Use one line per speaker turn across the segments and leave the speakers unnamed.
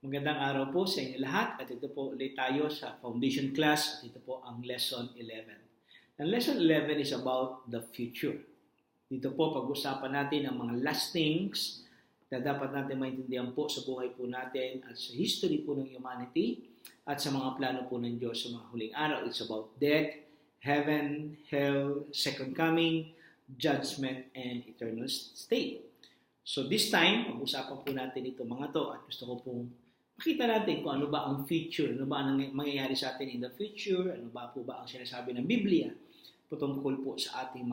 Magandang araw po sa inyo lahat at ito po ulit tayo sa foundation class at ito po ang lesson 11. Ang lesson 11 is about the future. Dito po pag-usapan natin ang mga last things na dapat natin maintindihan po sa buhay po natin at sa history po ng humanity at sa mga plano po ng Diyos sa mga huling araw. It's about death, heaven, hell, second coming, judgment, and eternal state. So this time, pag-usapan po natin ito mga to at gusto ko pong makita natin kung ano ba ang future, ano ba ang mangyayari sa atin in the future, ano ba po ba ang sinasabi ng Biblia patungkol po sa ating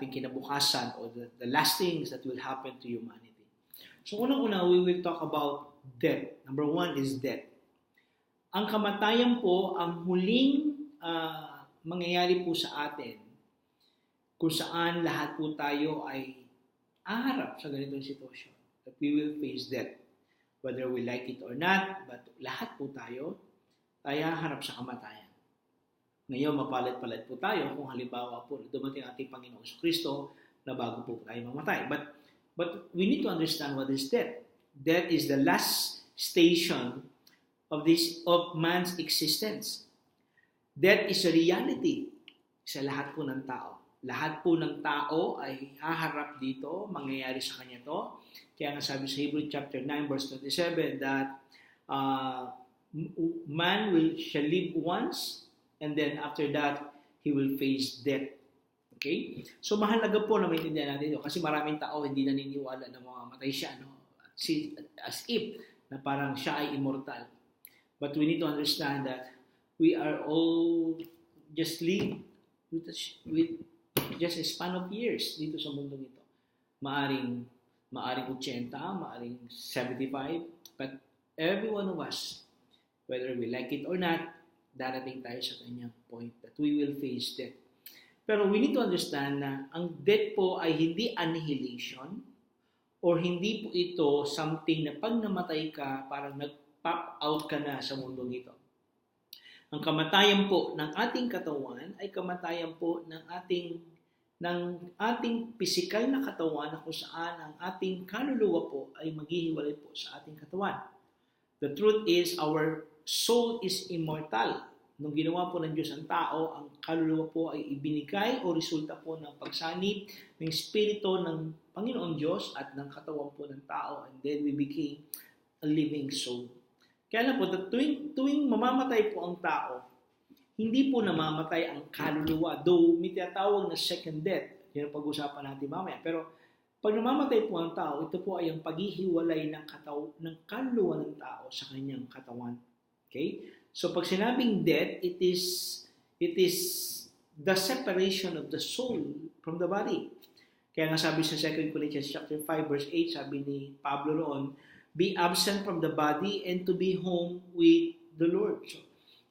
kinabukasan o the last things that will happen to humanity. So unang-una, we will talk about death. Number one is death. Ang kamatayan po, ang huling mangyayari po sa atin kung saan lahat po tayo ay aharap sa ganitong sitwasyon. That we will face death. Whether we like it or not, but lahat po tayo ay haharap sa kamatayan. Ngayon, mapalit-palit po tayo kung halimbawa po dumating ating Panginoong Kristo na bago po tayo mamatay. But we need to understand what is death. Death is the last station of man's existence. Death is a reality sa lahat po ng tao. Lahat po ng tao ay haharap dito, mangyayari sa kanya to. Kaya nga sabi sa Hebrews chapter 9 verse 27 that man shall live once and then after that he will face death. Okay? So mahalaga po na maintindihan natin ito kasi maraming tao hindi naniniwala na mamamatay siya, no? As if na parang siya ay immortal. But we need to understand that we are all just live with just a span of years dito sa mundo ito. Maaring 80, maaring 75, but every one of us, whether we like it or not, darating tayo sa kanyang point that we will face death. Pero we need to understand na ang death po ay hindi annihilation or hindi po ito something na pag namatay ka, parang nag-pop out ka na sa mundong ito. Ang kamatayan po ng ating katawan ay kamatayan po ng ating pisikal na katawan na kung saan ang ating kaluluwa po ay maghihiwalay po sa ating katawan. The truth is, our soul is immortal. Nung ginawa po ng Diyos ang tao, ang kaluluwa po ay ibinigay o resulta po ng pagsanib ng Espiritu ng Panginoon Diyos at ng katawan po ng tao. And then we became a living soul. Kaya na po, tuwing mamamatay po ang tao, hindi po namamatay ang kaluluwa. Though may tinatawag na second death. Yan ang pag-usapan natin mamaya. Pero pag namamatay po ang tao, ito po ay ang paghihiwalay ng kaluluwa ng tao sa kanyang katawan. Okay? So pag sinabing death, it is the separation of the soul from the body. Kaya nga sabi sa 2 Corinthians chapter 5 verse 8, sabi ni Pablo roon, be absent from the body and to be home with the Lord. So,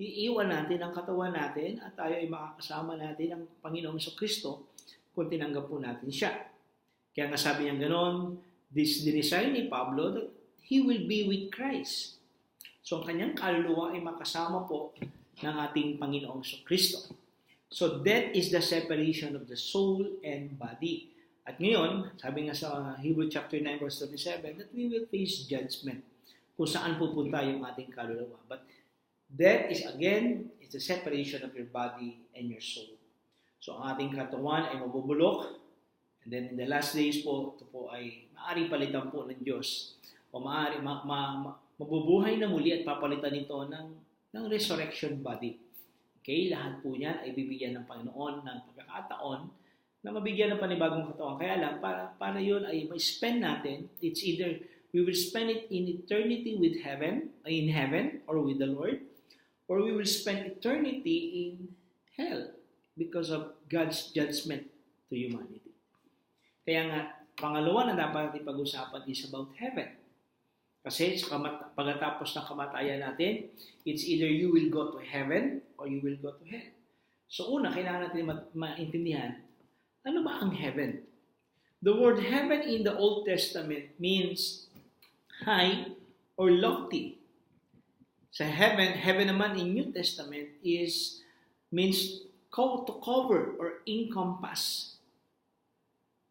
iiwan natin ang katawan natin at tayo ay makakasama natin ang Panginoong Kristo kung tinanggap po natin siya. Kaya nga sabi niya ganoon, dinesign ni Pablo that he will be with Christ. So ang kanyang kaluluwa ay makasama po ng ating Panginoong Kristo. So death is the separation of the soul and body. At ngayon, sabi nga sa Hebrews chapter 9 verse 37 that we will face judgment kung saan pupunta yung ating kaluluwa. But death is again, it's the separation of your body and your soul. So ang ating katawan ay mabubulok, and then in the last days po, ito po ay maaaring palitan po ng Diyos o maaaring mabubuhay na muli at papalitan ito ng resurrection body. Okay, lahat po yan ay bibigyan ng Panginoon ng pagkakataon na mabigyan ng panibagong katawan. Kaya lang, para yun ay ma-spend natin, it's either we will spend it in eternity in heaven or with the Lord, or we will spend eternity in hell because of God's judgment to humanity. Kaya nga, pangalawa na dapat natin pag-usapan is about heaven. Kasi pagkatapos ng kamatayan natin, it's either you will go to heaven or you will go to hell. So una, kailangan natin maintindihan, ano ba ang heaven? The word heaven in the Old Testament means high or lofty. Sa heaven naman in New Testament means to cover or encompass.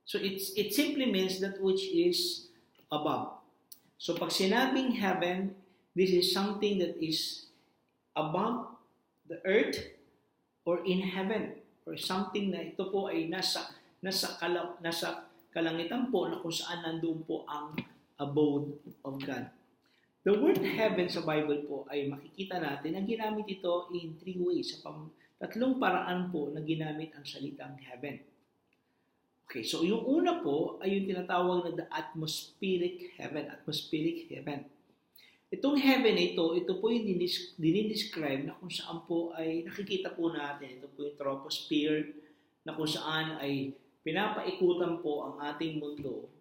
So it simply means that which is above. So pag sinabing heaven, this is something that is above the earth or in heaven, or something na ito po ay nasa kalangitan po na kung saan nandoon po ang abode of God. The word heaven sa Bible po ay makikita natin ang ginamit ito in three ways. Sa tatlong paraan po na ginamit ang salitang heaven. Okay, so yung una po ay yung tinatawag na the atmospheric heaven. Atmospheric heaven. Itong heaven ito po yung dinidescribe na kung saan po ay nakikita po natin. Ito po yung troposphere na kung saan ay pinapaikutan po ang ating mundo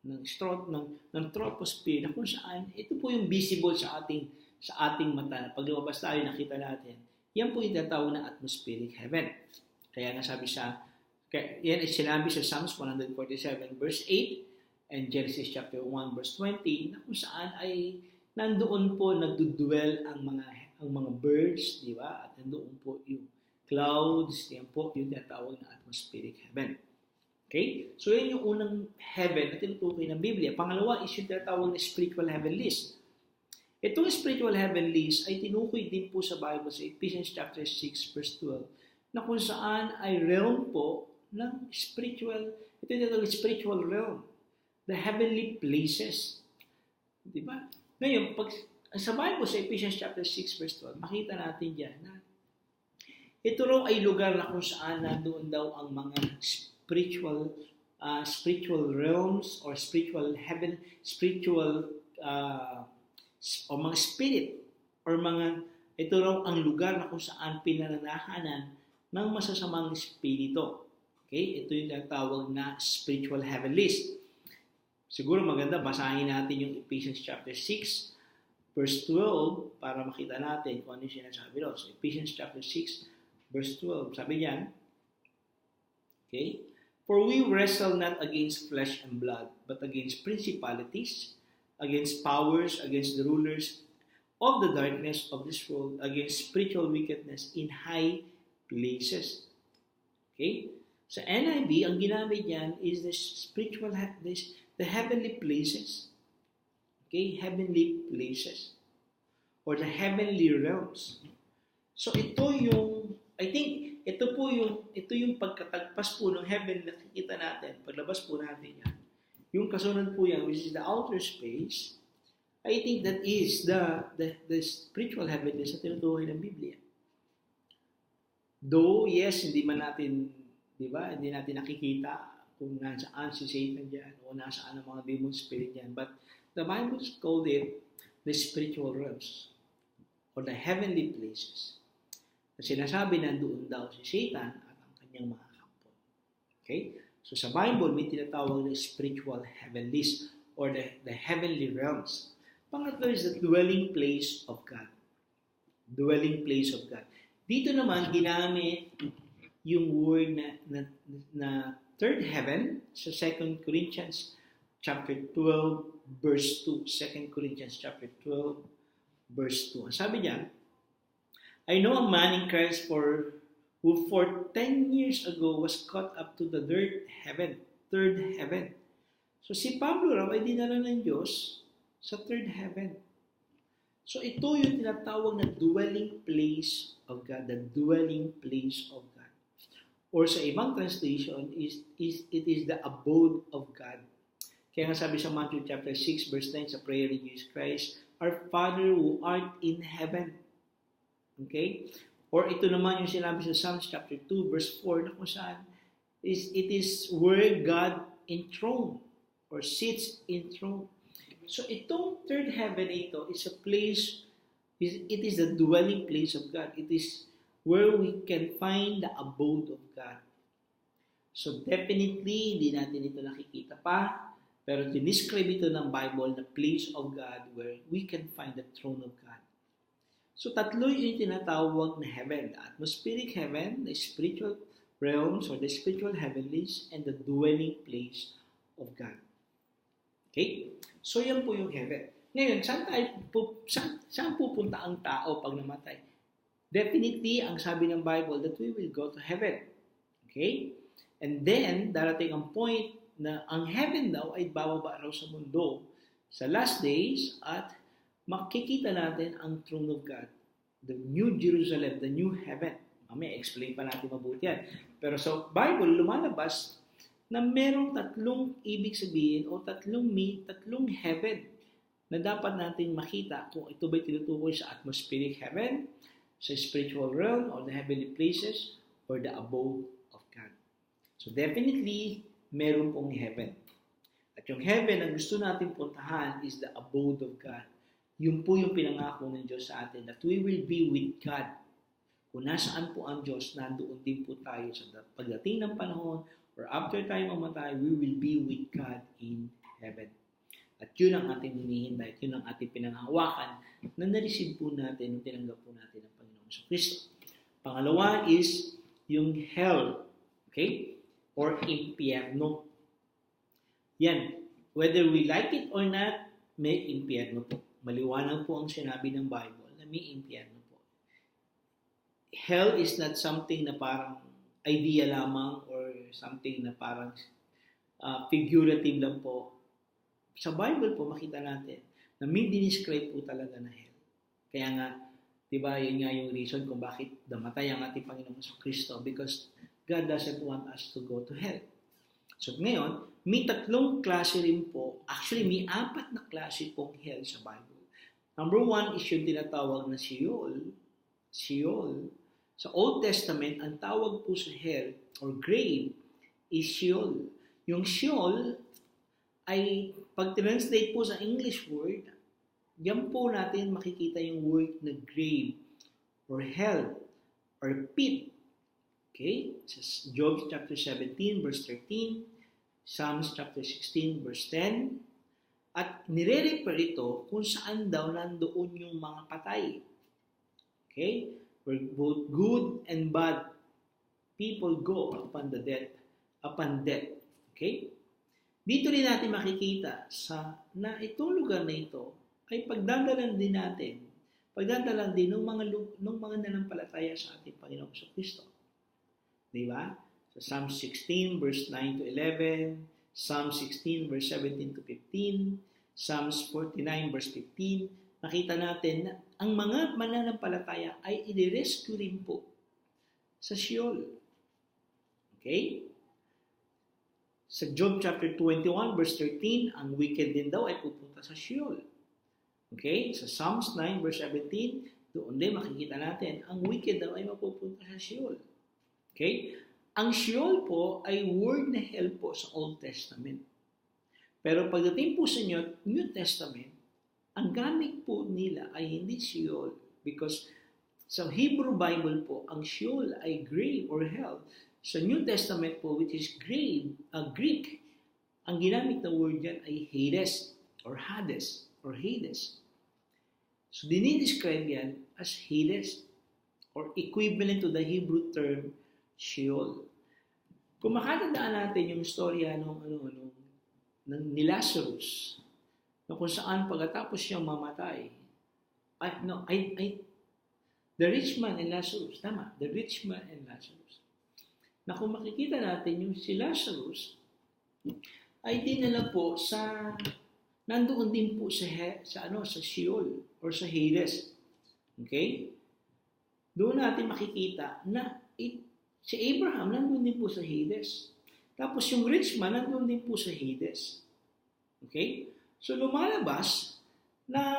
ng troposphere na kung saan ito po yung visible sa ating mata. Pag lumabas tayo, nakita natin. Yan po yung tinatawag na atmospheric heaven. Kaya nga yan ay sinabi sa Psalms 147 verse 8 and Genesis chapter 1 verse 20 na kung saan ay nandoon po nagdudwell ang mga birds, di ba? At nandoon po yung clouds, yan po yung tinatawag na atmospheric heaven. Okay? So, yan yung unang heaven na tinutukoy ng Biblia. Pangalawa is yung tinatawag na spiritual heavenlies. Itong spiritual heavenlies ay tinukoy din po sa Bible sa Ephesians chapter 6 verse 12 na kung saan ay realm po ng spiritual, ito yung tinatawag spiritual realm. The heavenly places. Diba? Ngayon, sa Bible sa Ephesians chapter 6 verse 12, makita natin dyan na ito raw ay lugar na kung saan nandoon daw ang mga spiritual realms or spiritual heaven, o mga spirit or ito raw ang lugar na kung saan pinananahanan ng masasamang espiritu. Okay? Ito yung tinatawag na spiritual heavenlies. Siguro maganda basahin natin yung Ephesians chapter 6 verse 12 para makita natin kung ano yung sinasabi doon. So Ephesians chapter 6 verse 12, sabi niyan, okay? For we wrestle not against flesh and blood, but against principalities, against powers, against the rulers of the darkness of this world, against spiritual wickedness in high places. Okay? Sa NIV, ang ginamit yan is the heavenly places. Okay? Heavenly places. Or the heavenly realms. So ito yung, I think, ito yung pagkatagpas po ng heaven na nakikita natin, paglabas po natin yan. Yung kasunod po yan, which is the outer space, I think that is the spiritual heaven na tinutukoy ng Biblia. Though, yes, hindi natin nakikita kung nasaan si Satan dyan o nasaan ang mga demon spirit dyan. But the Bible called it the spiritual realms or the heavenly places. Sinasabi na doon daw si Satan at ang kanyang mga kampo. Okay? So sa Bible, may tinatawag na spiritual heavenlies or the heavenly realms. Pangatlo is the dwelling place of God. Dwelling place of God. Dito naman, ginamit yung word na third heaven sa 2 Corinthians chapter 12 verse 2. 2 Corinthians chapter 12 verse 2. Ang sabi niya, I know a man in Christ who for 10 years ago was caught up to the third heaven. So si Pablo raw ay dinala ng Diyos sa third heaven. So ito yung tinatawag na dwelling place of God, the dwelling place of God. Or sa ibang translation, it is the abode of God. Kaya nga sabi sa Matthew chapter 6 verse 9 sa prayer ni Jesus Christ, Our Father who art in heaven. Okay? Or ito naman yung sinabi sa Psalms chapter 2 verse 4 na kung saan it is where God enthroned or sits enthroned. So itong third heaven ito is a place, it is the dwelling place of God. It is where we can find the abode of God. So definitely, hindi natin ito nakikita pa, pero dinescribe ito ng Bible na place of God where we can find the throne of God. So tatlo yung tinatawag na heaven. The atmospheric heaven, the spiritual realms or the spiritual heavenlies, and the dwelling place of God. Okay? So yan po yung heaven. Ngayon, saan pupunta ang tao pag namatay? Definitely, ang sabi ng Bible that we will go to heaven. Okay? And then, darating ang point na ang heaven daw ay bababa raw sa mundo sa last days at makikita natin ang throne of God, the New Jerusalem, the New Heaven. Mamaya, explain pa natin mabuti yan. Pero sa Bible, lumalabas na merong tatlong ibig sabihin o tatlong heaven na dapat natin makita kung ito ba'y tinutukoy sa atmospheric heaven, sa spiritual realm, or the heavenly places, or the abode of God. So definitely, meron pong heaven. At yung heaven na gusto natin puntahan is the abode of God. Yun po yung pinangako ng Diyos sa atin, that we will be with God. Kung nasaan po ang Diyos, nandoon din po tayo sa pagdating ng panahon or after tayo mamatay, we will be with God in heaven. At yun ang ating hinihintay, at yun ang ating pinanghawakan na na-receive po natin, nung tinanggap po natin ang Panginoon sa Kristo. Pangalawa is yung hell, okay? Or impyerno. Yan. Whether we like it or not, may impyerno po. Maliwanag po ang sinabi ng Bible na may impyerno po. Hell is not something na parang idea lamang or something na parang figurative lang po. Sa Bible po makita natin na may dinescribe po talaga na hell. Kaya nga, di ba, yun nga yung reason kung bakit namatay ang ating Panginoon sa Kristo, because God doesn't want us to go to hell. So ngayon, may tatlong klase rin po, actually may 4 na klase pong hell sa Bible. Number 1 is yung tinatawag na Sheol. Sheol. Sa Old Testament, ang tawag po sa hell or grave is Sheol. Yung Sheol ay, pag translate po sa English word, yan po natin makikita yung word na grave or hell or pit. Okay? Sa Job chapter 17 verse 13, Psalms chapter 16 verse 10, at nire-refer ito kung saan daw nandoon yung mga patay. Okay? Where both good and bad people go upon death. Okay? Dito rin natin makikita na itong lugar na ito ay pagdadalan din natin, pagdadalan din ng mga nanampalataya sa ating Panginoong Kristo. Di ba? Sa Psalm 16 verse 9 to 11, Psalm 16 verse 17 to 15, Psalms 49 verse 15, nakita natin na ang mga mananampalataya ay i-rescue rin po sa Sheol. Okay? Sa Job chapter 21 verse 13, ang wicked din daw ay pupunta sa Sheol. Okay? Sa Psalms 9 verse 17, doon din makikita natin, ang wicked daw ay mapupunta sa Sheol. Okay? Ang Sheol po ay word na hell po sa Old Testament. Pero pagdating po sa New Testament, ang gamit po nila ay hindi Sheol, because sa Hebrew Bible po, ang Sheol ay grave or hell. Sa New Testament po, which is grave, Greek, ang ginamit na word yan ay Hades or Hades or Hades. So dinidescribe yan as Hades or equivalent to the Hebrew term Sheol. Kung makatandaan natin yung storya ni Lazarus, na kung saan pagkatapos siyang mamatay, the rich man and Lazarus, tama, the rich man and Lazarus. Na kung makikita natin yung si Lazarus, ay dinala po nandoon din po sa Sheol or sa Hades. Okay? Doon natin makikita na si Abraham nandoon din po sa Hades. Tapos yung rich man nandoon din po sa Hades. Okay? So lumalabas na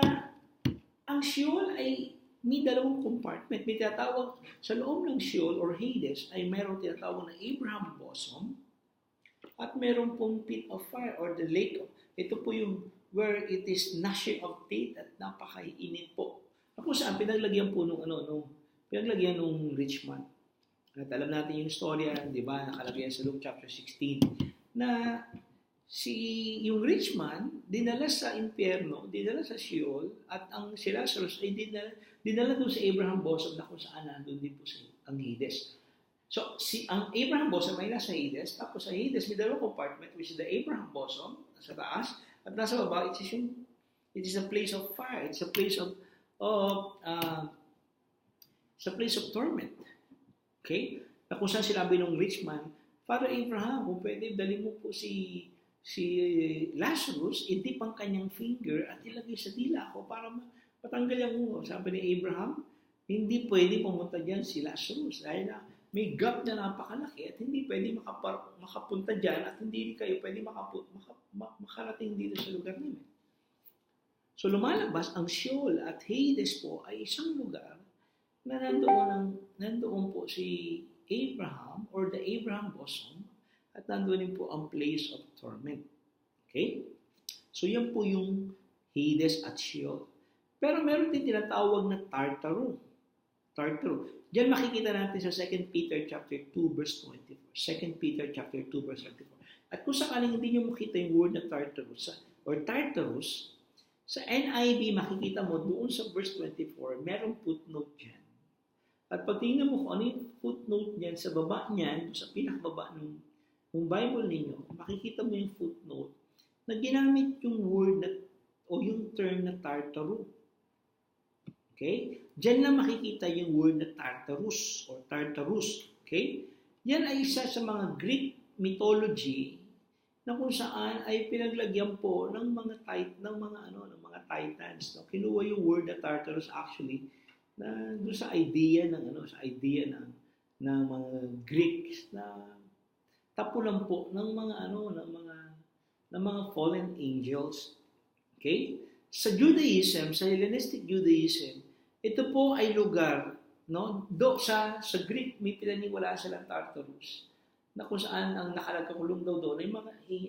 ang Sheol ay may dalawang compartment. May tinatawag sa loob ng Sheol or Hades ay mayroong tinatawag na Abraham bosom at mayroong pong pit of fire or the lake of, ito po yung where it is gnashing of teeth at napakainit po. Kung saan pinaglagyan po pinaglagyan nung rich man. At alam natin yung storya, di ba, nakalagay sa Luke chapter 16, na yung rich man, dinala sa impyerno, dinala sa Sheol, at ang si Lazarus ay dinala doon sa Abraham bosom na kung saan nandun din po ang Hades. So, ang Abraham bosom ay nasa Hades, tapos sa Hades may dalawang compartment, which is the Abraham bosom, sa taas, at nasa baba, it is a place of fire, it's a place of torment. Okay? Na kung saan sinabi ng rich man, Father Abraham, kung pwede, dali mo po si si Lazarus, idip ang kanyang finger at ilagay sa dila ko para matanggal yung uho. Sabi ni Abraham, hindi pwede pumunta dyan si Lazarus dahil may gap na napakalaki at hindi pwede makapunta dyan at hindi kayo pwede makarating dito sa lugar namin. So lumalabas ang Sheol at Hades po ay isang lugar na nandoon po si Abraham or the Abraham bosom at nandoon din po ang place of torment. Okay? So yan po yung Hades at Sheol. Pero meron din tinatawag na Tartaro. Diyan makikita natin sa 2 Peter chapter 2 verse 24. 2 Peter chapter 2 verse 24. At kung sakaling hindi nyo makita yung word na Tartarus or Tartarus, sa NIV makikita mo doon sa verse 24, merong footnote dyan. At pag tingnan mo kung ano yung footnote niyan, sa baba niyan, sa pinakababa ng Bible ninyo, makikita mo yung footnote na ginamit yung word na, o yung term na Tartaro. Okay? Diyan lang makikita yung word na Tartarus or Tartarus. Okay? Yan ay isa sa mga Greek mythology na kung saan ay pinaglagyan po ng mga titans. No? Kinuha yung word na Tartarus actually na doon sa idea ng mga Greeks na tapulan po ng mga fallen angels. Okay? Sa Judaism, sa Hellenistic Judaism, ito po ay lugar, no? Sa Greek may pinaniwalaan silang Tartarus na kung saan ang nakalagkakulong daw doon ay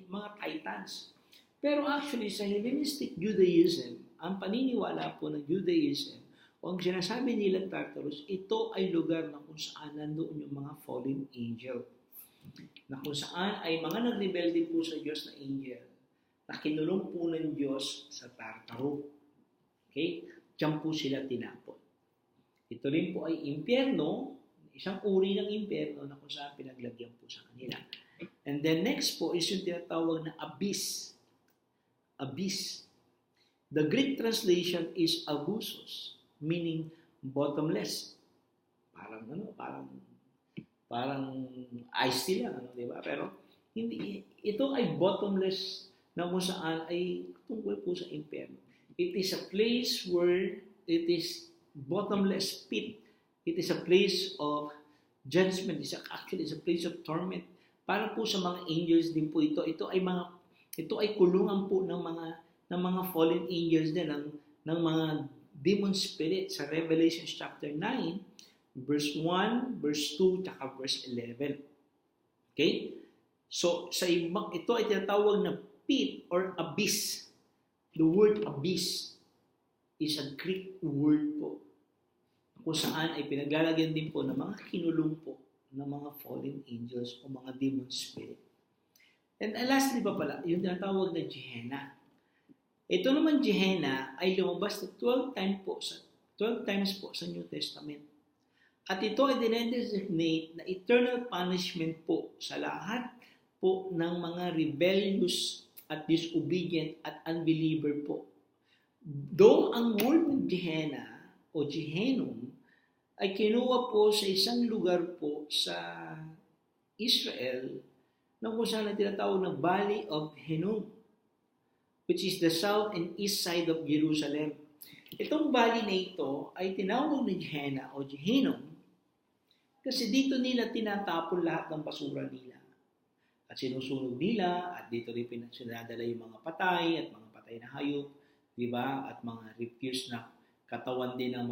mga titans. Pero actually sa Hellenistic Judaism, ang paniniwala po ng Judaism o ang sinasabi nilang Tartarus, ito ay lugar na kung saan nandoon yung mga fallen angel. Na kung saan ay mga nagrebelde po sa Diyos na angel na kinulong po ng Diyos sa Tartaro. Okay? Diyan po sila tinapon. Ito rin po ay impyerno, isang uri ng impyerno na kung saan pinaglagyan po sa kanila. And then next po is yung tinatawag na abyss. Abyss. The Greek translation is abusos, meaning bottomless. Parang ice tea lang, di ba? Pero hindi, ito ay bottomless na kung saan ay tungkol po sa impyerno. It is a place where it is bottomless pit. It is a place of judgment. It's a place of torment. Para po sa mga angels din po ito. Ito ay kulungan po ng mga fallen angels din ng mga demon spirit sa Revelation chapter 9 verse 1, verse 2, tsaka verse 11. Okay? So, ito ay tinatawag na pit or abyss. The word abyss is a Greek word po kung saan ay pinaglalagyan din po ng mga kinulong po ng mga fallen angels o mga demon spirit. And lastly pa pala, yung tinatawag na Gehenna. Ito naman Gehenna ay lumabas na 12 times po sa New Testament. At ito ay dinedesignate na eternal punishment po sa lahat po ng mga rebellious at disobedient at unbeliever po. Though ang word ng Gehenna o Gehenom ay kinuha po sa isang lugar po sa Israel na kung saan ang tinatawag na Valley of Hinnom, which is the south and east side of Jerusalem. Itong valley na ito ay tinawag na Gehenna o Gehenom kasi dito nila tinatapon lahat ng basura nila. At sinusunog nila, at dito rin sinadala yung mga patay at mga patay na hayop, di ba? At mga refuse na katawan din ng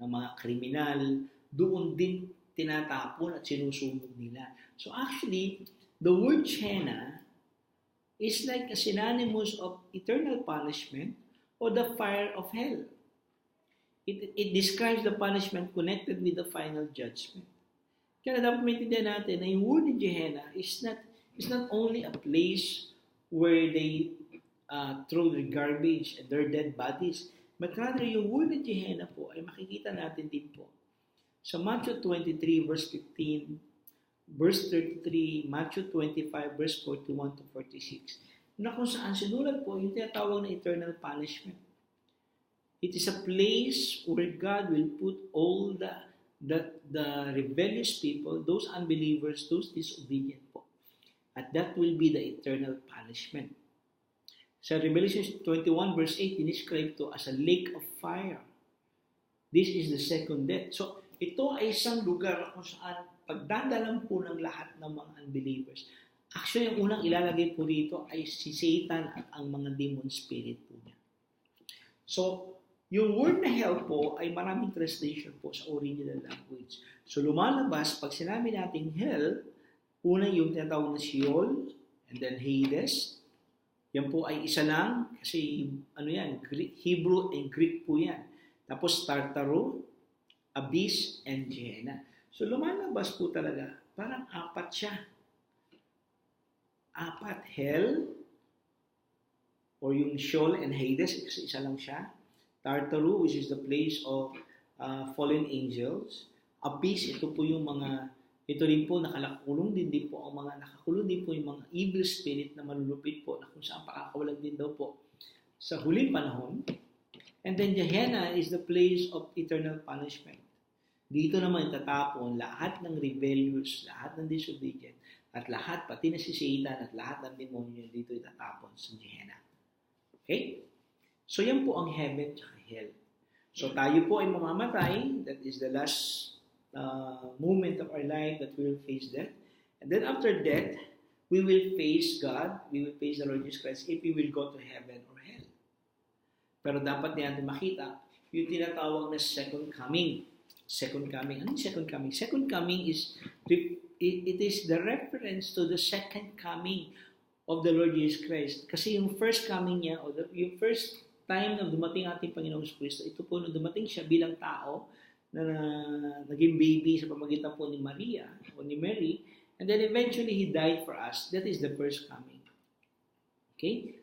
mga kriminal, doon din tinatapon at sinusunog nila. So actually, the word Gehenna is like a synonymous of eternal punishment or the fire of hell. It describes the punishment connected with the final judgment. Kaya dapat maintindihan natin na yung word ng Gehenna is not only a place where they throw their garbage and their dead bodies, but rather yung word ng Gehenna po ay makikita natin din po sa Matthew 23 verse 15, verse 33, Matthew 25 verse 41 to 46, na kung saan sinulat po yung tinatawag na eternal punishment. It is a place where God will put all the rebellious people, those unbelievers, those disobedient po. At that will be the eternal punishment. Sa Revelation 21 verse 8, dinescribe to as a lake of fire. This is the second death. So, ito ay isang lugar kung saan pagdadalang po ng lahat ng mga unbelievers. Actually, yung unang ilalagay po rito ay si Satan at ang mga demon spirit po niya. So, yung word na hell po ay maraming translation po sa original language. So, lumalabas, pag sinabi natin hell, una yung tinatawag na Sheol, and then Hades. Yan po ay isa lang, kasi Hebrew and Greek po yan. Tapos Tartaro, Abyss, and Gehenna. So lumalabas po talaga, parang apat siya. Apat, hell, or yung Sheol and Hades, isa lang siya. Tartaro, which is the place of fallen angels. Abyss, ito po yung mga ito rin po, nakakulong din po ang mga nakakulong din po yung mga evil spirit na malulupit po na kung saan pakakawalan din daw po sa huling panahon. And then Gehenna is the place of eternal punishment. Dito naman itatapon lahat ng rebellious, lahat ng disobedient, at lahat, pati na si Satan at lahat ng demonyo dito itatapon sa Gehenna. Okay? So yan po ang heaven at hell. So tayo po ay mamamatay, that is the last moment of our life that we will face death. And then after death, we will face God, we will face the Lord Jesus Christ if we will go to heaven or hell. Pero dapat natin makita yung tinatawag na second coming. Second coming. Ano yung second coming? Second coming is, it is the reference to the second coming of the Lord Jesus Christ. Kasi yung first coming niya, o yung first time na dumating ating Panginoong Kristo, ito po nung dumating siya bilang tao, na naging baby sa pamamagitan po ni Maria o ni Mary, and then eventually He died for us. That is the first coming. Okay?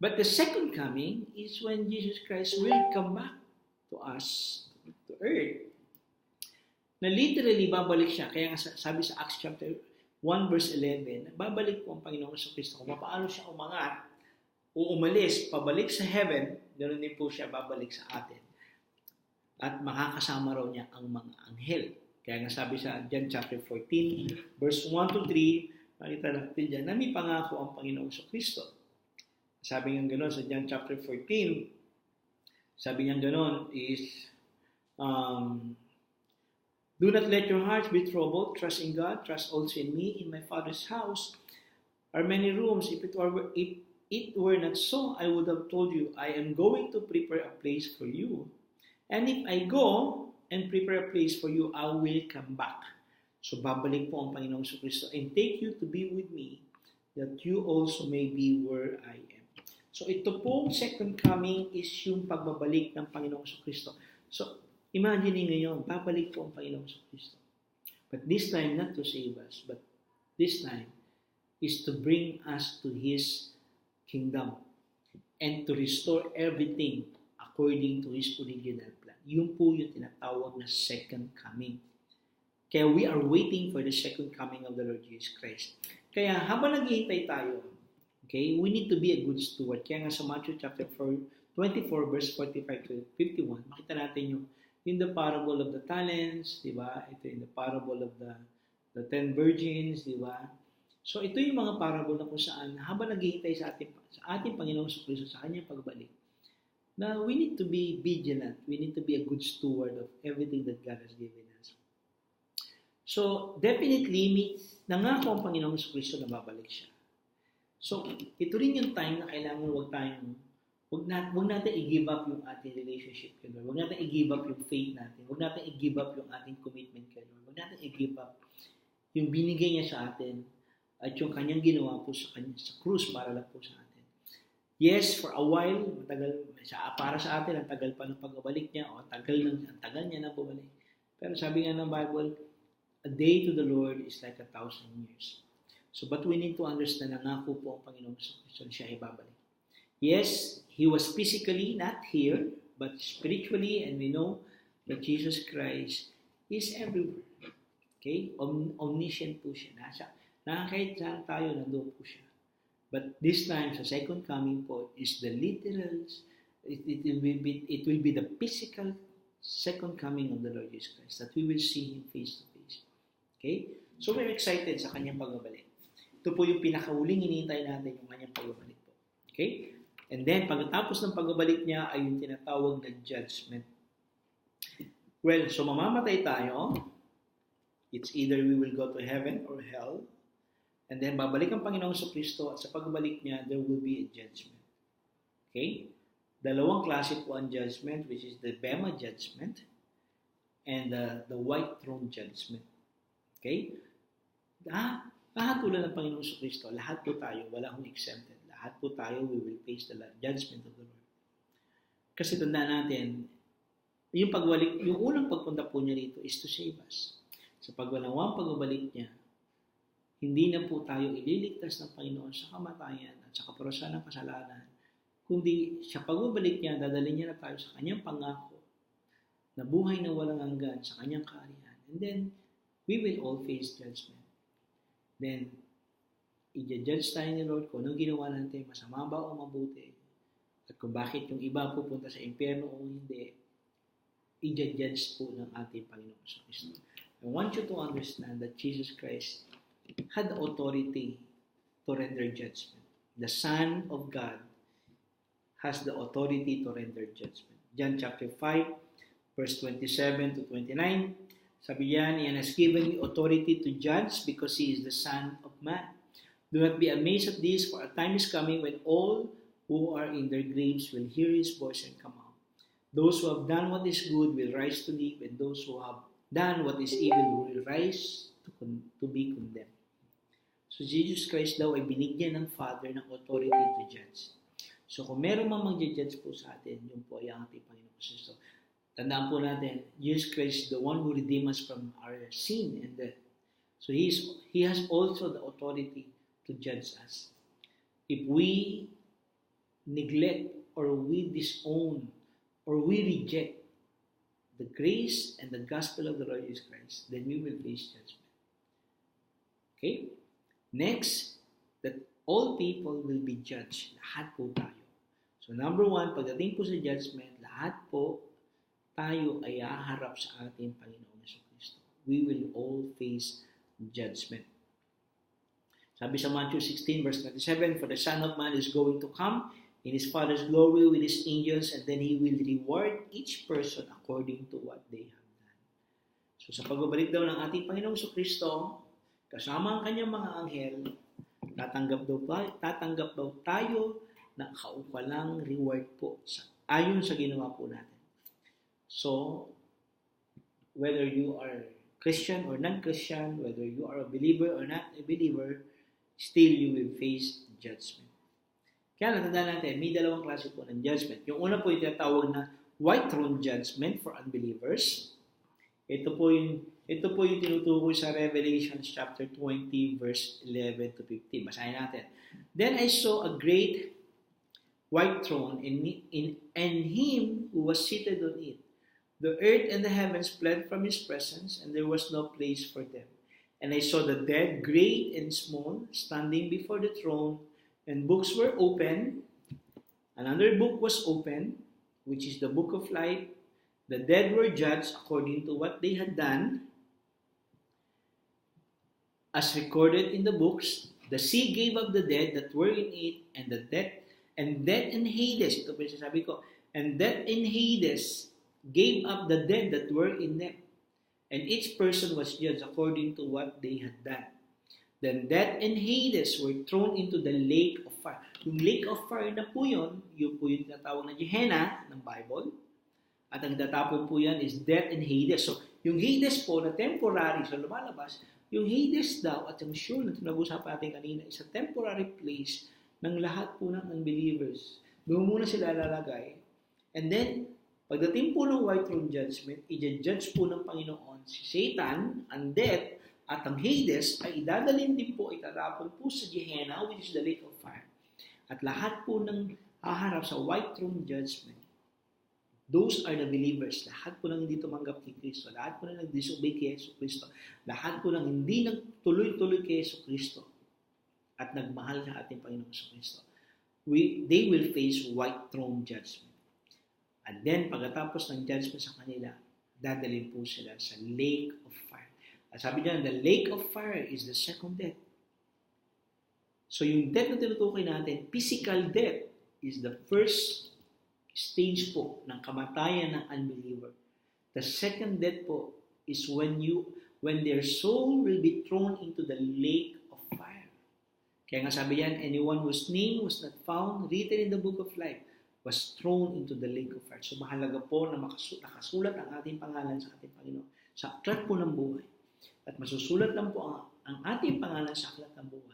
But the second coming is when Jesus Christ will come back to us, to earth. Na literally babalik siya. Kaya nga sabi sa Acts chapter 1 verse 11, babalik po ang Panginoong Kristo. Kung paano siya umangat o umalis, pabalik sa heaven, ganoon din po siya babalik sa atin. At makakasama raw niya ang mga anghel. Kaya nga sabi sa John chapter 14, verse 1 to 3, makita natin dyan na may pangako ang Panginoong Kristo. Sabi nga gano'n sa John chapter 14, sabi niya gano'n is, do not let your hearts be troubled, trust in God, trust also in me. In my Father's house are many rooms. If it were not so, I would have told you, I am going to prepare a place for you. And if I go and prepare a place for you, I will come back. So babalik po ang Panginoong Kristo and take you to be with me, that you also may be where I am. So ito pong second coming is yung pagbabalik ng Panginoong Kristo. So imagine ngayon, babalik po ang Panginoong Kristo. But this time, not to save us, but this time is to bring us to His kingdom and to restore everything according to His original plan. Yun po yung tinatawag na second coming. Kaya we are waiting for the second coming of the Lord Jesus Christ. Kaya habang naghihintay tayo, okay, we need to be a good steward. Kaya nga sa Matthew chapter 24 verse 45 to 51, makita natin yung in the parable of the talents, di ba? Ito in the parable of the 10 virgins, di ba? So ito yung mga parable na kung saan habang naghihintay sa ating Panginoong Kristo sa kanyang pagbalik, na we need to be vigilant. We need to be a good steward of everything that God has given us. So, definitely, nangako ang Panginoong Kristo na babalik siya. So, ito rin yung time na kailangan wag natin i-give up yung ating relationship kay Lord. Wag natin i-give up yung faith natin. Wag natin i-give up yung ating commitment kay Lord. Wag natin i-give up yung binigay niya sa atin at yung kanyang ginawa po sa krus para lang po sa atin. Yes, for a while, para sa atin, ang tagal pa ng pagbabalik niya, o ang tagal niya na bumalik. Pero sabi nga ng Bible, a day to the Lord is like 1,000 years. So, but we need to understand na ngako po ang Panginoong Kristo siya ay babalik. Yes, He was physically not here, but spiritually, and we know that Jesus Christ is everywhere. Okay? Omniscient po siya. Kahit saan tayo, nandoon po siya. But this time, sa second coming po, is the literal, it will be the physical second coming of the Lord Jesus Christ, that we will see Him face to face. Okay? So we're excited sa kanyang pagbabalik. Ito po yung pinakahuling hinihintay natin, yung kanyang pagbabalik po. Okay? And then, pagkatapos ng pagbabalik niya ay yung tinatawag na judgment. Well, so mamamatay tayo. It's either we will go to heaven or hell. And then, babalik ang Panginoong Kristo at sa pagbabalik niya, there will be a judgment. Okay? Dalawang klase po ang judgment, which is the Bema judgment and the white throne judgment. Okay? Lahat tulad ng Panginoong Kristo, lahat po tayo, wala akong exempted. Lahat po tayo, we will face the judgment of the Lord. Kasi tandaan natin, yung unang pagpunta po niya dito is to save us. Sa pagwalawang pagbabalik niya, hindi na po tayo ililigtas ng Panginoon sa kamatayan at sa kaparusahan ng kasalanan, kundi sa pagbabalik niya, dadalhin niya na tayo sa kanyang pangako na buhay na walang hanggan sa kanyang kaharian. And then, we will all face judgment. Then, i-judge tayo ni Lord kung anong ginawa natin, masama ba o mabuti, at kung bakit yung iba pupunta sa impyerno o hindi, i-judge po ng ating Panginoon sa Kristo. I want you to understand that Jesus Christ had the authority to render judgment. The Son of God has the authority to render judgment. John chapter 5, verse 27 to 29, sabi yan, He has given me authority to judge because He is the Son of Man. Do not be amazed at this, for a time is coming when all who are in their graves will hear His voice and come out. Those who have done what is good will rise to live, and those who have done what is evil will rise to be condemned. So Jesus Christ daw ay binigyan ng Father ng authority to judge. So kung meron mang mag-judge po sa atin, yun po ay ang ating Panginoon Kristo. Tandaan po natin, Jesus Christ is the one who redeemed us from our sin and death. So He has also the authority to judge us. If we neglect or we disown or we reject the grace and the gospel of the Lord Jesus Christ, then we will face judgment. Okay? Next, that all people will be judged. Lahat po tayo. So number one, pagdating po sa judgment, lahat po tayo ay haharap sa ating Panginoong Kristo. We will all face judgment. Sabi sa Matthew 16 verse 27, For the Son of Man is going to come in His Father's glory with His angels, and then He will reward each person according to what they have done. So sa pagbabalik daw ng ating Panginoong Kristo, kasama ang kanyang mga anghel, tatanggap daw tayo ng kaukulang reward po ayon sa ginawa po natin. So, whether you are Christian or non-Christian, whether you are a believer or not a believer, still you will face judgment. Kaya natandaan natin, may dalawang klase po ng judgment. Yung una po yung tinatawag na white throne judgment for unbelievers. Ito po yung tinutukoy sa Revelation chapter 20 verse 11 to 15. Basahin natin. Then I saw a great white throne and Him who was seated on it. The earth and the heavens fled from His presence, and there was no place for them. And I saw the dead, great and small, standing before the throne, and books were open. Another book was open, which is the book of life. The dead were judged according to what they had done, as recorded in the books. The sea gave up the dead that were in it, and death and Hades, ito po yung sasabi ko, and death and Hades gave up the dead that were in them, and each person was judged according to what they had done. Then death and Hades were thrown into the lake of fire. Yung lake of fire na po yun po yung tinatawag na Gehenna ng Bible. At ang tatapon po yan is death and Hades. So, yung Hades po na temporary, so lumalabas, yung Hades daw at yung Sheol na tinag-usapan natin kanina is a temporary place ng lahat po ng unbelievers. Doon muna sila lalagay. And then, pagdating po ng white throne judgment, i-judge po ng Panginoon si Satan, ang death, at ang Hades ay idadalhin din po, itatapon po sa Gehenna, which is the lake of fire. At lahat po ng haharap sa white throne judgment, those are the believers. Lahat po ng hindi tumanggap kay Kristo. Lahat po na nag-disobey kay Yesu Kristo. Lahat po ng hindi nagtuloy-tuloy kay Yesu Kristo at nagmahal sa ating Panginoong Yesu Kristo. They will face white throne judgment. And then, pagkatapos ng judgment sa kanila, dadalhin po sila sa lake of fire. At sabi niya, the lake of fire is the second death. So yung death na tinutukoy natin, physical death is the first stage po ng kamatayan ng unbeliever. The second death po is when their soul will be thrown into the lake of fire. Kaya nga sabi yan, anyone whose name was not found written in the book of life was thrown into the lake of fire. So mahalaga po na nakasulat ang ating pangalan sa ating Panginoon sa aklat po ng buhay. At masusulat lang po ang ating pangalan sa aklat ng buhay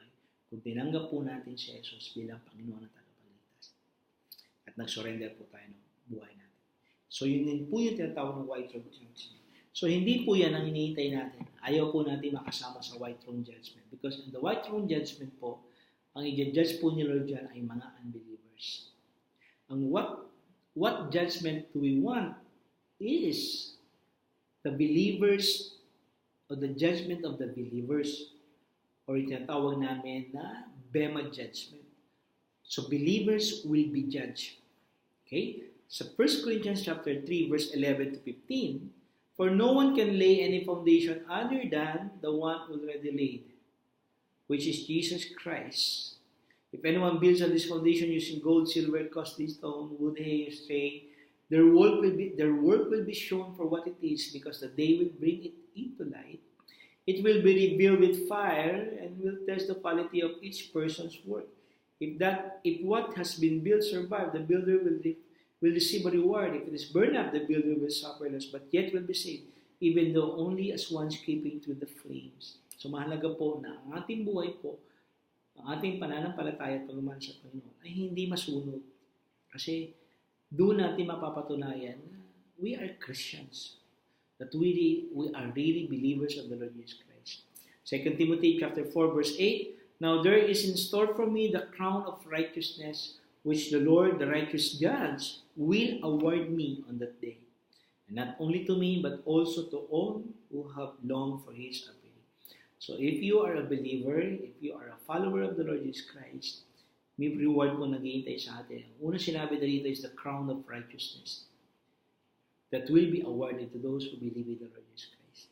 kung tinanggap po natin si Jesus bilang Panginoon at tagapagligtas. At nag-surrender po tayo ng buhay natin. So yun din po yung tinatawag ng white throne judgment. So hindi po yan ang hinihintay natin. Ayaw po natin makasama sa white throne judgment. Because in the white throne judgment po, ang i-judge po ni Lord dyan ay mga unbelievers. Ang what judgment do we want is the believers or the judgment of the believers or tinatawag namin na Bema judgment. So believers will be judged. Okay? Sa 1 Corinthians chapter 3 verse 11 to 15, for no one can lay any foundation other than the one already laid, which is Jesus Christ. If anyone builds on this foundation using gold, silver, costly stone, wood, hay, or stray, their work will be shown for what it is, because the day will bring it into light. It will be revealed with fire and will test the quality of each person's work. If what has been built survive, the builder will receive a reward. If it is burned up, the builder will suffer loss, but yet will be saved, even though only as one escaping through the flames. So mahalaga po na ang ating buhay po, ang ating pananampalataya at pagmamahal sa Panginoon ay hindi masunog. Kasi doon natin mapapatunayan na we are Christians. That we are really believers of the Lord Jesus Christ. 2 Timothy chapter 4 verse 8, now there is in store for me the crown of righteousness, which the Lord, the righteous judge, will award me on that day. And not only to me, but also to all who have longed for His appearing. So if you are a believer, if you are a follower of the Lord Jesus Christ, may reward po naghihintay sa atin. Ang unang sinabi dito is the crown of righteousness that will be awarded to those who believe in the Lord Jesus Christ.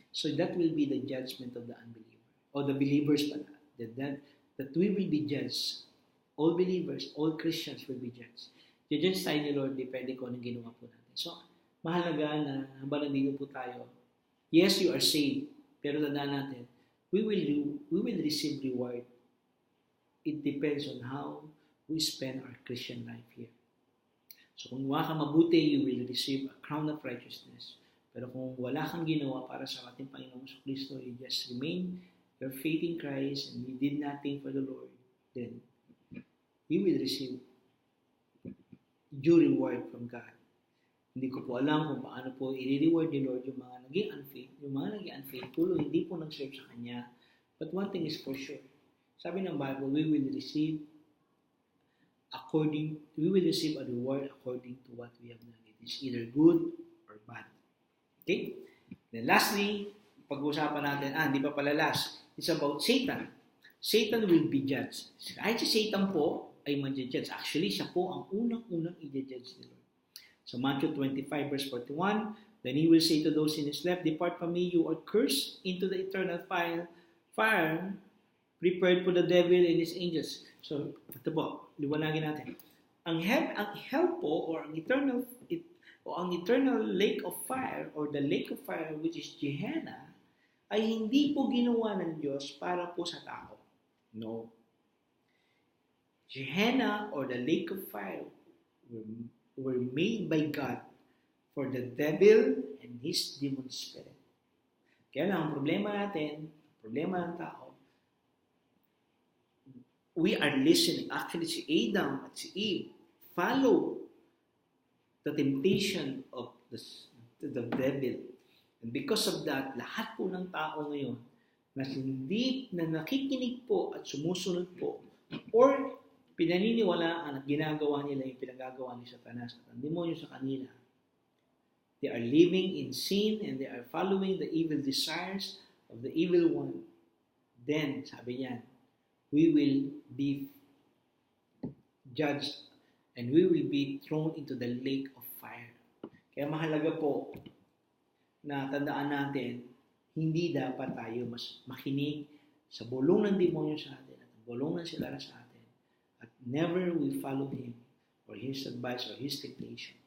So that will be the judgment of the unbeliever, or the believers pala. That we will be judged. All believers, all Christians will be judged. Judge tayo ni Lord, depende kung anong ginawa po natin. So, mahalaga na habang nandito po tayo, yes, you are saved, pero tandaan natin, we will receive reward. It depends on how we spend our Christian life here. So kung wala kang mabuti, you will receive a crown of righteousness. Pero kung wala kang ginawa para sa ating Panginoong Kristo, you just remain your faith in Christ and you did nothing for the Lord, then you will receive due reward from God. Hindi ko po alam kung paano po i-reward ni Lord yung mga naging unfaithful o hindi po nag-serve sa Kanya. But one thing is for sure. Sabi ng Bible, we will receive a reward according to what we have done. It is either good or bad. Okay? Then lastly, pag-uusapan natin, hindi pa pala last, it's about Satan. Satan will be judged. Kahit si Satan po ay ma-judge. Actually, siya po ang unang-unang i-judge ni Lord. So Matthew 25 verse 41, then He will say to those in His left, depart from me, you are cursed, into the eternal fire prepared for the devil and his angels. So, ito po, liwanagin natin. Ang hell po, or ang eternal lake of fire, or the lake of fire which is Gehenna, ay hindi po ginawa ng Diyos para po sa tao. No. Gehenna, or the lake of fire, were made by God for the devil and his demon spirit. Kaya lang, ang problema natin, problema ng tao, we are listening. Actually, si Adam at si Eve follow the temptation of the devil. And because of that, lahat po ng tao ngayon na nakikinig po at sumusunod po or pinaniniwalaan at ginagawa nila yung pinagagawa ni Satanas at ang demonyo sa kanila, they are living in sin and they are following the evil desires of the evil one. Then, sabi niyan, we will be judged and we will be thrown into the lake of fire. Kaya mahalaga po na tandaan natin, hindi dapat tayo mas makinig sa bulong ng demonyo sa atin at ang Nagbolongan sila sa atin. At never we follow Him or His advice or His dictation.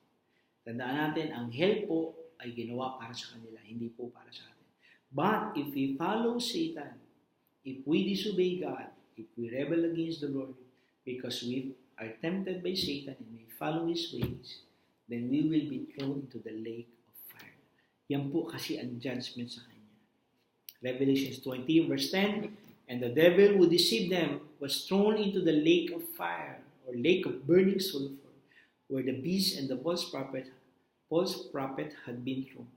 Tandaan natin, ang hell po ay ginawa para sa kanila, hindi po para sa atin. But if we follow Satan, if we disobey God, if we rebel against the Lord, because we are tempted by Satan and we follow his ways, then we will be thrown into the lake of fire. Yan po kasi ang judgment sa Kanya. Revelation 20 verse 10, and the devil who deceived them was thrown into the lake of fire, or lake of burning sulfur, where the beast and the false prophet had been thrown.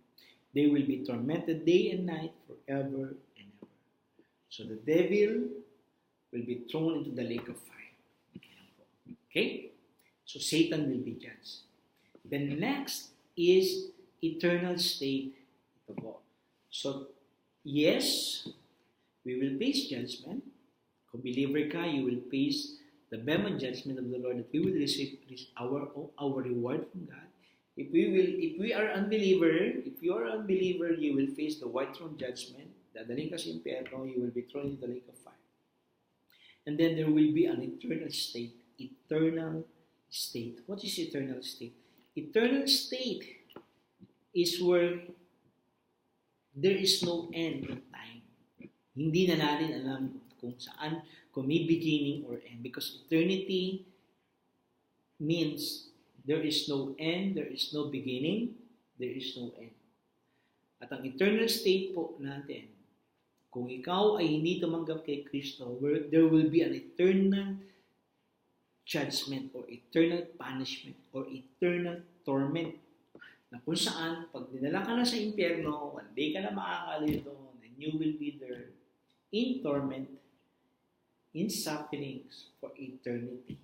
They will be tormented day and night forever and ever. So the devil will be thrown into the lake of fire. Okay? So Satan will be judged. Then next is eternal state. Ito po. So, yes, we will face judgment. Kung believer ka, you will face the bema judgment of the Lord, that we will receive our reward from God. If you are unbeliever, you will face the white throne judgment. Dadaling ka sa impyerno, you will be thrown into the lake of fire. And then there will be an eternal state. Eternal state. What is eternal state? Eternal state is where there is no end of time. Hindi na natin alam kung saan, kung may beginning or end. Because eternity means there is no end, there is no beginning, there is no end. At ang eternal state po natin, kung ikaw ay hindi tumanggap kay Kristo, there will be an eternal judgment or eternal punishment or eternal torment, na kung saan, pag dinala ka na sa impyerno, one day ka na makakalayo doon, and you will be there in torment, in sufferings for eternity.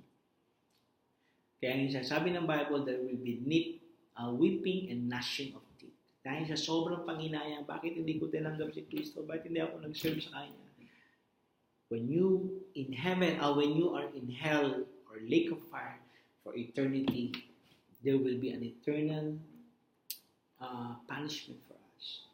Kaya ang sasabi ng Bible, there will be weeping and gnashing of teeth. Dahil sa sobrang panginayang, bakit hindi ko tinanggap si Kristo? Bakit hindi ako nag-serve sa Kanya? When you in heaven, when you are in hell or lake of fire for eternity, there will be an eternal punishment for us.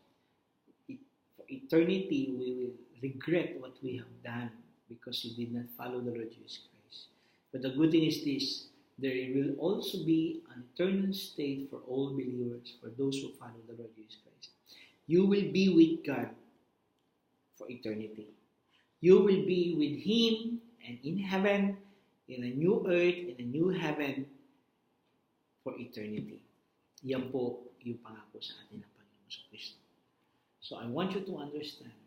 For eternity, we will regret what we have done because we did not follow the Lord Jesus Christ. But the good thing is this, there will also be an eternal state for all believers, for those who follow the Lord Jesus Christ. You will be with God for eternity. You will be with Him and in heaven, in a new earth, in a new heaven for eternity. Yan po yung pangako sa atin ng Panginoon sa Kristo. So I want you to understand,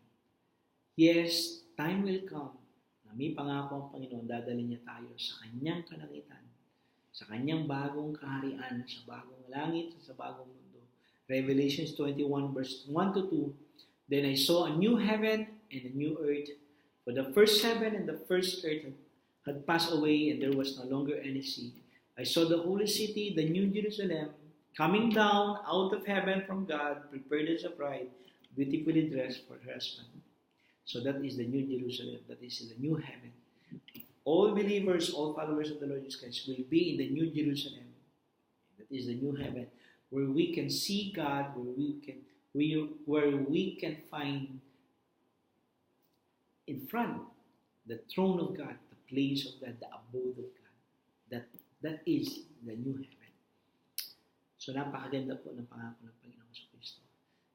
yes, time will come na may pangako ang Panginoon, dadalhin niya tayo sa Kanyang kalangitan, sa Kanyang bagong kaharian, sa bagong langit, sa bagong mundo. Revelation 21 verse 1 to 2, Then I saw a new heaven and a new earth, for the first heaven and the first earth had passed away, and there was no longer any sea. I saw the holy city, the new Jerusalem, coming down out of heaven from God, prepared as a bride, beautifully dressed for her husband. So that is the new Jerusalem, that is the new heaven. All believers, all followers of the Lord Jesus Christ will be in the new Jerusalem. That is the new heaven, where we can see God, where we can find in front the throne of God, the place of God, the abode of God. That is the new heaven. So napakaganda po ng pangako ng Panginoon sa Kristo.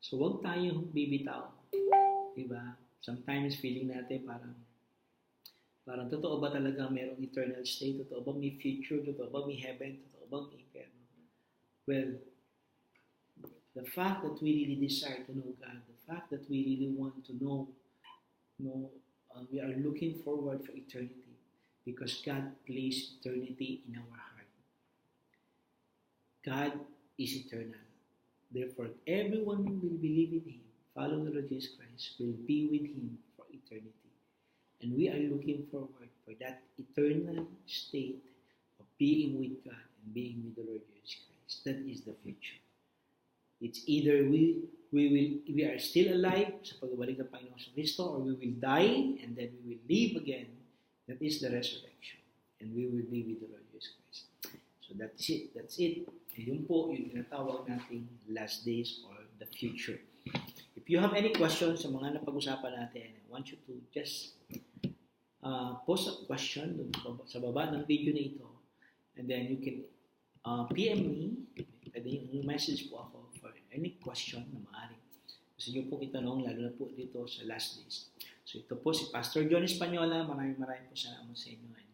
So huwag tayong bibitaw. Diba? Sometimes feeling natin parang totoo ba talaga mayroong eternal state? Totoo ba may future? Totoo ba may heaven? Totoo ba may inferno? Well, the fact that we really desire to know God, the fact that we really want to know, we are looking forward for eternity because God placed eternity in our heart. God is eternal. Therefore, everyone who will believe in Him, follow the Lord Jesus Christ, will be with Him for eternity. And we are looking forward for that eternal state of being with God and being with the Lord Jesus Christ. That is the future. It's either we are still alive sa pagbabalik ng Panginoon sa Kristo, or we will die and then we will live again. That is the resurrection. And we will be with the Lord Jesus Christ. So that's it. That's it. Yun po yung tinatawag nating last days or the future. If you have any questions sa mga napag-usapan natin, I want you to just post a question sa baba ng video na ito. And then you can PM me. Pwede yung message po ako for any question na maaari gusto nyo pong itanong, lalo na po dito sa last days. So ito po si Pastor John Española. Maraming po salamat sa inyo.